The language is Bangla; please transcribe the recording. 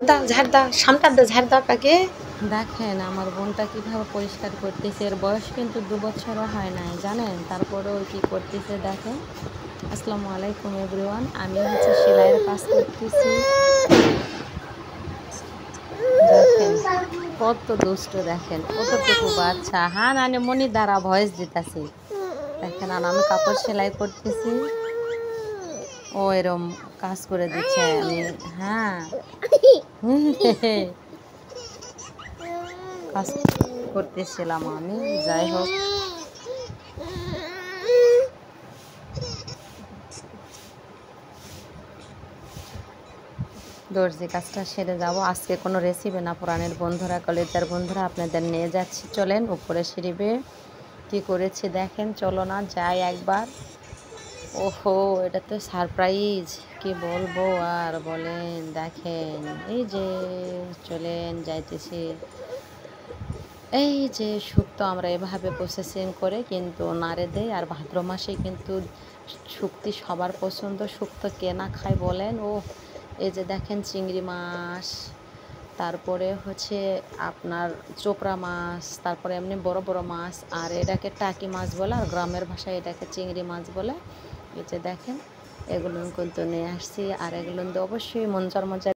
দাও ঝাড় দাও, সামটা দাও, ঝাড় দাও পাকে। দেখেন আমার বোনটা কিভাবে পরিষ্কার করতেছে। এর বয়স কিন্তু 2 বছরও হয় নাই, জানেন? তারপরেও কি করতেছে দেখেন। আসসালামু আলাইকুম এভরিওয়ান, আমি হচ্ছে সেলাইয়ের কাজ করতেছি। দেখেন কত দুষ্ট, দেখেন কতটুকু বাচ্চা। হ্যাঁ নানি মনি দ্বারা ভয়েস দিতেছি। দেখেন আর আমি কাপড় সেলাই করতেছি, ও এরম কাজ করে দিচ্ছে। আমি হ্যাঁ কাজ করতেছিলাম আমি। যাই হোক, দর্জি কাজটা সেরে যাব। আজকে কোনো রেসিপি না, পুরাণের বন্ধুরা, কলেজার বন্ধুরা, আপনাদের নিয়ে যাচ্ছি। চলেন উপরে সিঁড়ি বেয়ে কী করেছি দেখেন। চলো না যাই একবার। ওহো, এটা তো সারপ্রাইজ, কি বলবো আর বলেন। দেখেন এই যে চলেন যাইতেছি। এই যে শুক্তো আমরা এভাবে প্রসেসিং করে কিন্তু নাড়ে দেই। আর ভাদ্র মাসে কিন্তু শুক্তি সবার পছন্দ। শুক্তো কে না খায় বলেন। ও এই যে দেখেন চিংড়ি মাছ, তারপরে হচ্ছে আপনার চোপড়া মাছ, তারপরে এমনি বড় বড় মাছ, আর এটাকে টাকি মাছ বলে, আর গ্রামের ভাষায় এটাকে চিংড়ি মাছ বলে। এই যে দেখেন এগুলো কিন্তু নিয়ে আসছি, আর এগুলো অবশ্যই মজার মজার